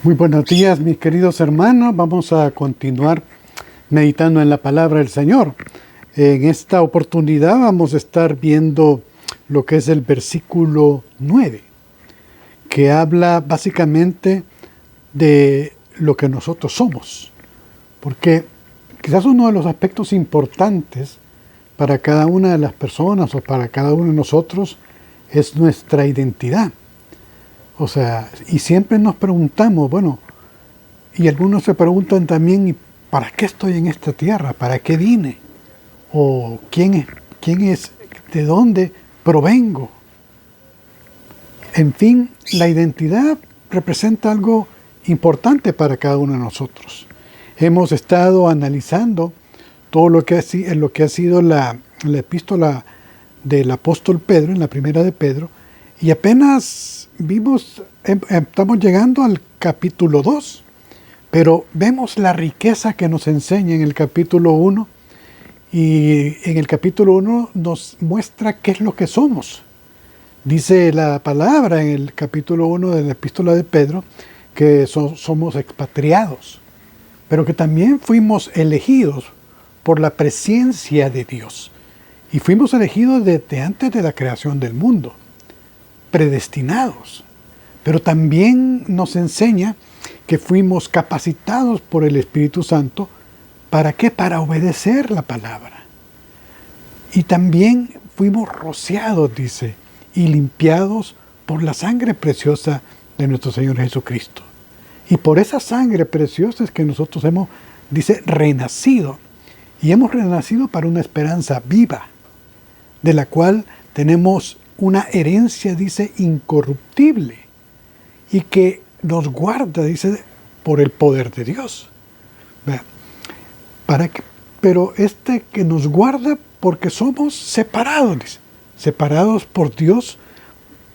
Muy buenos días, mis queridos hermanos. Vamos a continuar meditando en la palabra del Señor. En esta oportunidad vamos a estar viendo lo que es el versículo 9, que habla básicamente de lo que nosotros somos. Porque quizás uno de los aspectos importantes para cada una de las personas o para cada uno de nosotros es nuestra identidad. O sea, y siempre nos preguntamos, bueno, y algunos se preguntan también, ¿y para qué estoy en esta tierra? ¿Para qué vine? ¿O quién es, de dónde provengo? En fin, la identidad representa algo importante para cada uno de nosotros. Hemos estado analizando todo lo que ha sido la epístola del apóstol Pedro, en la primera de Pedro, y apenas estamos llegando al capítulo 2, pero vemos la riqueza que nos enseña en el capítulo 1, y en el capítulo 1 nos muestra qué es lo que somos. Dice la palabra en el capítulo 1 de la epístola de Pedro que somos expatriados, pero que también fuimos elegidos por la presencia de Dios. Y fuimos elegidos desde antes de la creación del mundo, predestinados. Pero también nos enseña que fuimos capacitados por el Espíritu Santo. ¿Para qué? Para obedecer la palabra. Y también fuimos rociados, dice, y limpiados por la sangre preciosa de nuestro Señor Jesucristo. Y por esa sangre preciosa es que nosotros hemos, dice, renacido. Y hemos renacido para una esperanza viva, de la cual tenemos una herencia, dice, incorruptible, y que nos guarda, dice, por el poder de Dios. Pero que nos guarda porque somos separados, dice, separados por Dios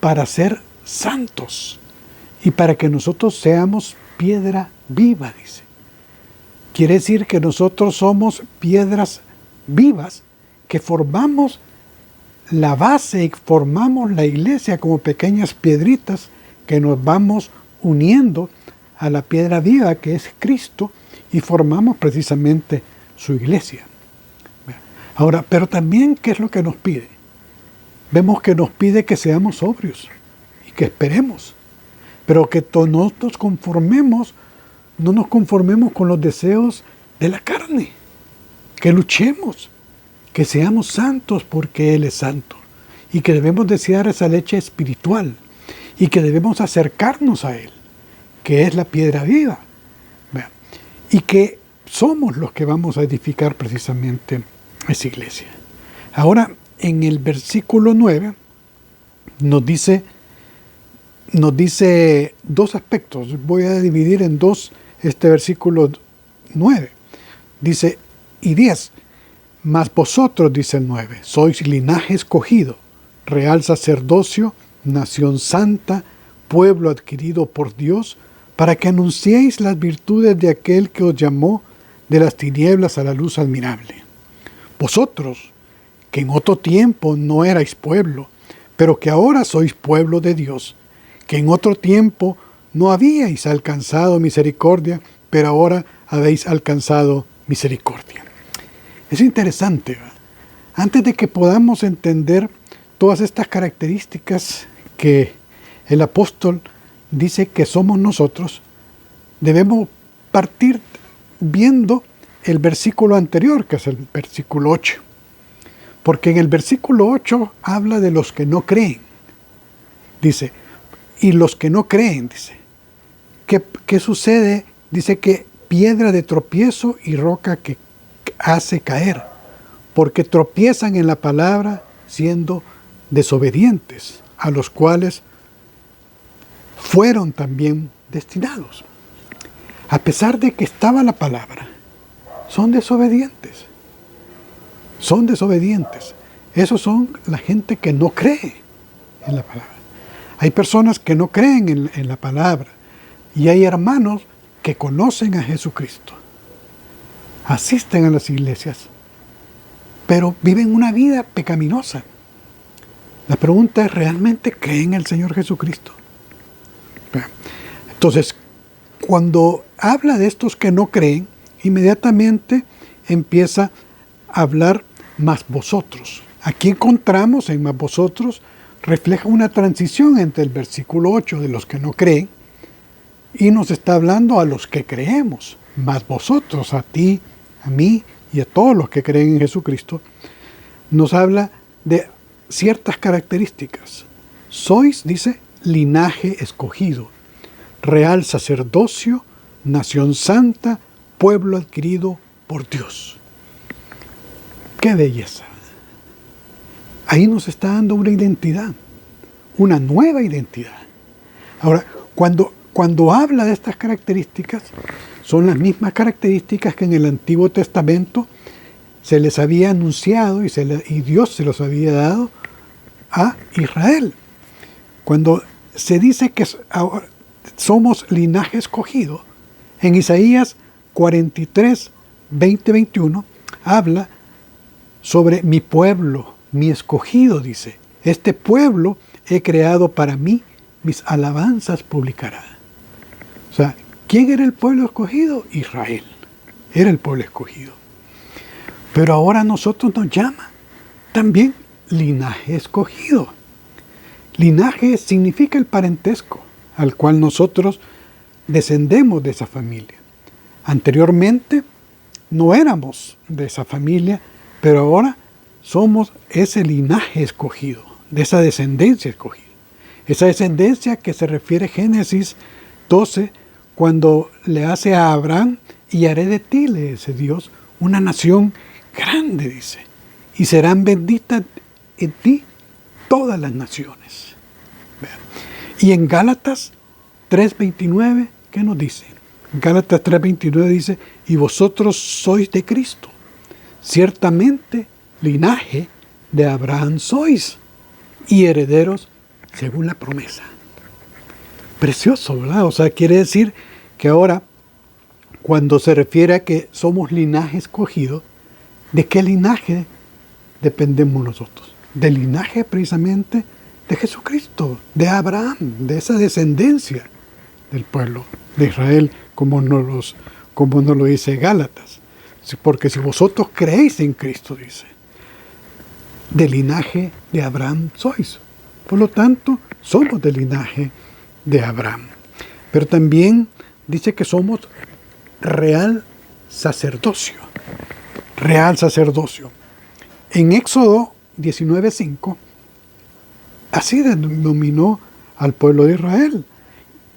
para ser santos y para que nosotros seamos piedra viva, dice. Quiere decir que nosotros somos piedras vivas que formamos la base y formamos la iglesia como pequeñas piedritas que nos vamos uniendo a la piedra viva que es Cristo y formamos precisamente su iglesia. Ahora, pero también, ¿qué es lo que nos pide? Vemos que nos pide que seamos sobrios y que esperemos, pero que no nos conformemos con los deseos de la carne, que luchemos, que seamos santos porque Él es santo y que debemos desear esa leche espiritual y que debemos acercarnos a Él, que es la piedra viva, y que somos los que vamos a edificar precisamente esa iglesia. Ahora, en el versículo 9 nos dice dos aspectos. Voy a dividir en dos este versículo 9. Dice, y 10. Mas vosotros, dice el 9, sois linaje escogido, real sacerdocio, nación santa, pueblo adquirido por Dios, para que anunciéis las virtudes de aquel que os llamó de las tinieblas a la luz admirable. Vosotros, que en otro tiempo no erais pueblo, pero que ahora sois pueblo de Dios, que en otro tiempo no habíais alcanzado misericordia, pero ahora habéis alcanzado misericordia. Es interesante, ¿verdad? Antes de que podamos entender todas estas características que el apóstol dice que somos nosotros, debemos partir viendo el versículo anterior, que es el versículo 8. Porque en el versículo 8 habla de los que no creen. Dice, y los que no creen, dice, ¿qué sucede? Dice que piedra de tropiezo y roca que hace caer, porque tropiezan en la palabra siendo desobedientes, a los cuales fueron también destinados. A pesar de que estaba la palabra, son desobedientes. Son desobedientes. Esos son la gente que no cree en la palabra. Hay personas que no creen en la palabra y hay hermanos que conocen a Jesucristo, asisten a las iglesias, pero viven una vida pecaminosa. La pregunta es, ¿realmente creen en el Señor Jesucristo? Entonces, cuando habla de estos que no creen, inmediatamente empieza a hablar más vosotros. Aquí encontramos en más vosotros, refleja una transición entre el versículo 8 de los que no creen y nos está hablando a los que creemos, más vosotros, a ti, a mí y a todos los que creen en Jesucristo. Nos habla de ciertas características. Sois, dice, linaje escogido, real sacerdocio, nación santa, pueblo adquirido por Dios. ¡Qué belleza! Ahí nos está dando una identidad, una nueva identidad. Ahora, cuando habla de estas características, son las mismas características que en el Antiguo Testamento se les había anunciado y Dios se los había dado a Israel. Cuando se dice que somos linaje escogido, en Isaías 43, 20, 21, habla sobre mi pueblo, mi escogido, dice. Este pueblo he creado para mí, mis alabanzas publicará. O sea, ¿quién era el pueblo escogido? Israel. Era el pueblo escogido. Pero ahora a nosotros nos llama también linaje escogido. Linaje significa el parentesco al cual nosotros descendemos de esa familia. Anteriormente no éramos de esa familia, pero ahora somos ese linaje escogido, de esa descendencia escogida. Esa descendencia que se refiere a Génesis 12, cuando le hace a Abraham, y haré de ti, le dice Dios, una nación grande, dice, y serán benditas en ti todas las naciones. Y en Gálatas 3:29, ¿qué nos dice? Gálatas 3:29 dice, y vosotros sois de Cristo, ciertamente linaje de Abraham sois, y herederos según la promesa. Precioso, ¿verdad? O sea, quiere decir que ahora, cuando se refiere a que somos linaje escogido, ¿de qué linaje dependemos nosotros? Del linaje precisamente de Jesucristo, de Abraham, de esa descendencia del pueblo de Israel, como nos lo dice Gálatas. Porque si vosotros creéis en Cristo, dice, del linaje de Abraham sois. Por lo tanto, somos del linaje de Abraham. Pero también dice que somos real sacerdocio. Real sacerdocio. En Éxodo 19:5, así denominó al pueblo de Israel.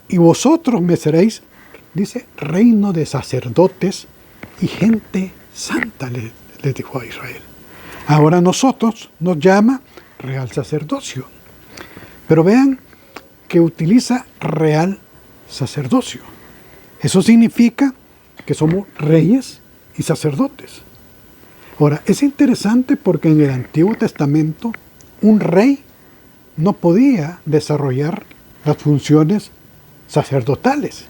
Y vosotros me seréis, dice, reino de sacerdotes y gente santa, le dijo a Israel. Ahora nosotros nos llama real sacerdocio. Pero vean que utiliza real sacerdocio. Eso significa que somos reyes y sacerdotes. Ahora, es interesante porque en el Antiguo Testamento un rey no podía desarrollar las funciones sacerdotales.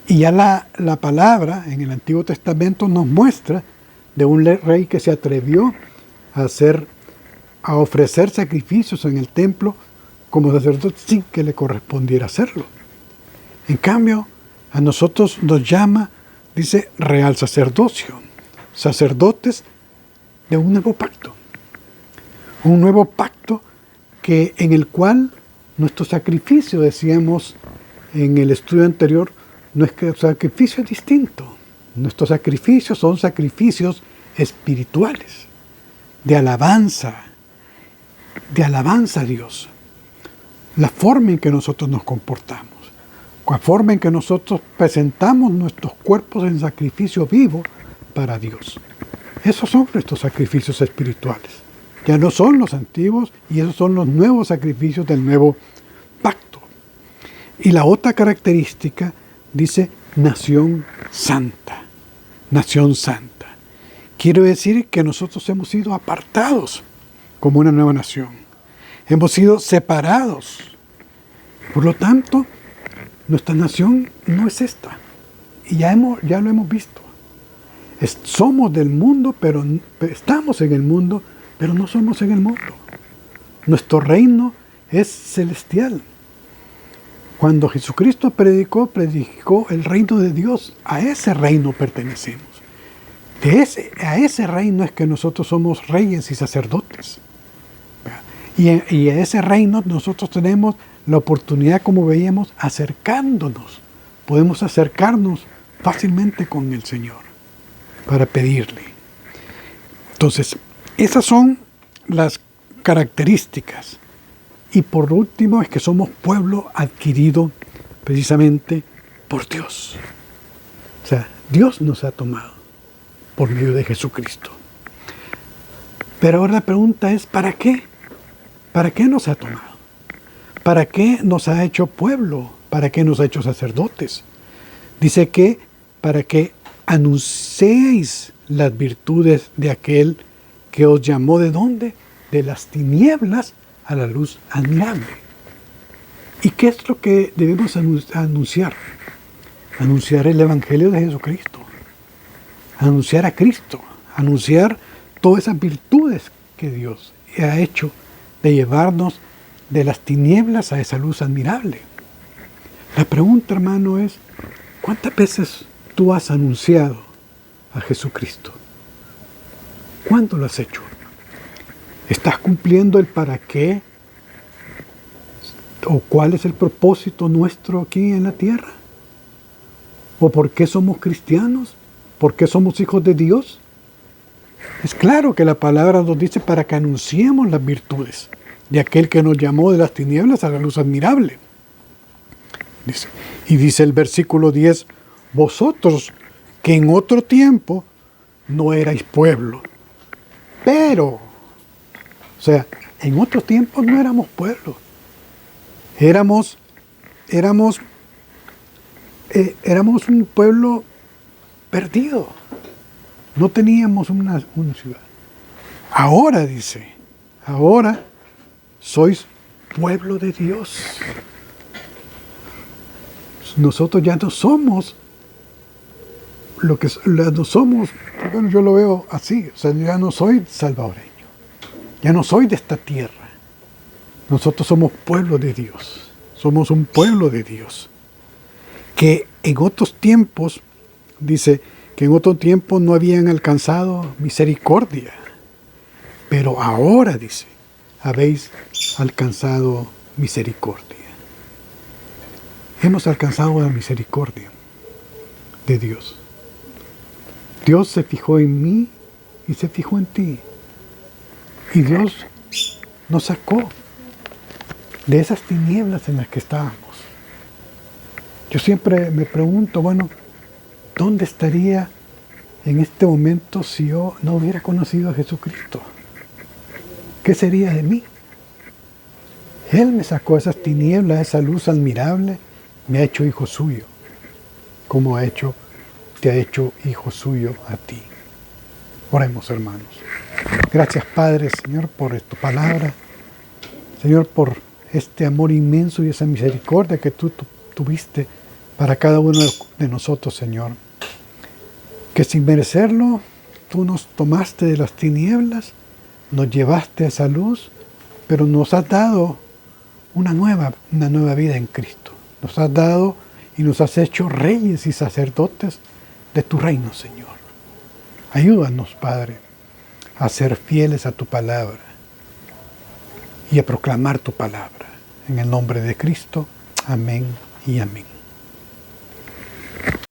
Y ya la palabra en el Antiguo Testamento nos muestra de un rey que se atrevió a ofrecer sacrificios en el templo como sacerdote sin que le correspondiera hacerlo. En cambio, a nosotros nos llama, dice, real sacerdocio, sacerdotes de un nuevo pacto. Un nuevo pacto en el cual nuestro sacrificio, decíamos en el estudio anterior, nuestro sacrificio es distinto. Nuestros sacrificios son sacrificios espirituales, de alabanza a Dios. La forma en que nosotros nos comportamos, la forma en que nosotros presentamos nuestros cuerpos en sacrificio vivo para Dios. Esos son nuestros sacrificios espirituales. Ya no son los antiguos y esos son los nuevos sacrificios del nuevo pacto. Y la otra característica dice nación santa. Nación santa. Quiere decir que nosotros hemos sido apartados como una nueva nación. Hemos sido separados. Por lo tanto, nuestra nación no es esta. Y ya lo hemos visto. Somos del mundo, pero estamos en el mundo, pero no somos en el mundo. Nuestro reino es celestial. Cuando Jesucristo predicó el reino de Dios. A ese reino pertenecemos. A ese reino es que nosotros somos reyes y sacerdotes. Y a ese reino nosotros tenemos la oportunidad, como veíamos, acercándonos. Podemos acercarnos fácilmente con el Señor para pedirle. Entonces, esas son las características. Y por último es que somos pueblo adquirido precisamente por Dios. O sea, Dios nos ha tomado por medio de Jesucristo. Pero ahora la pregunta es, ¿para qué? ¿Para qué nos ha tomado? ¿Para qué nos ha hecho pueblo? ¿Para qué nos ha hecho sacerdotes? Dice que para que anunciéis las virtudes de aquel que os llamó, ¿de dónde? De las tinieblas a la luz admirable. ¿Y qué es lo que debemos anunciar? Anunciar el Evangelio de Jesucristo. Anunciar a Cristo. Anunciar todas esas virtudes que Dios ha hecho de llevarnos de las tinieblas a esa luz admirable. La pregunta, hermano, es, ¿cuántas veces tú has anunciado a Jesucristo? ¿Cuándo lo has hecho? ¿Estás cumpliendo el para qué? ¿O cuál es el propósito nuestro aquí en la tierra? ¿O por qué somos cristianos? ¿Por qué somos hijos de Dios? Es claro que la palabra nos dice para que anunciemos las virtudes de aquel que nos llamó de las tinieblas a la luz admirable. Y dice el versículo 10, vosotros que en otro tiempo no erais pueblo, pero, o sea, en otro tiempo no éramos pueblo, éramos un pueblo perdido, no teníamos una ciudad. Ahora dice, ahora sois pueblo de Dios. Nosotros ya no somos lo que no somos, bueno, yo lo veo así, o sea, ya no soy salvadoreño, ya no soy de esta tierra. Nosotros somos pueblo de Dios, somos un pueblo de Dios, que en otros tiempos, dice, que en otro tiempo no habían alcanzado misericordia, pero ahora, dice, habéis alcanzado misericordia. Hemos alcanzado la misericordia de Dios. Dios se fijó en mí y se fijó en ti. Y Dios nos sacó de esas tinieblas en las que estábamos. Yo siempre me pregunto, bueno, ¿dónde estaría en este momento si yo no hubiera conocido a Jesucristo? ¿Qué sería de mí? Él me sacó esas tinieblas, esa luz admirable, me ha hecho hijo suyo, como te ha hecho hijo suyo a ti. Oremos, hermanos. Gracias, Padre, Señor, por tu palabra. Señor, por este amor inmenso y esa misericordia que tú tuviste para cada uno de nosotros, Señor. Que sin merecerlo, tú nos tomaste de las tinieblas, nos llevaste a esa luz, pero nos has dado una nueva vida en Cristo. Nos has dado y nos has hecho reyes y sacerdotes de tu reino, Señor. Ayúdanos, Padre, a ser fieles a tu palabra y a proclamar tu palabra. En el nombre de Cristo, amén y amén.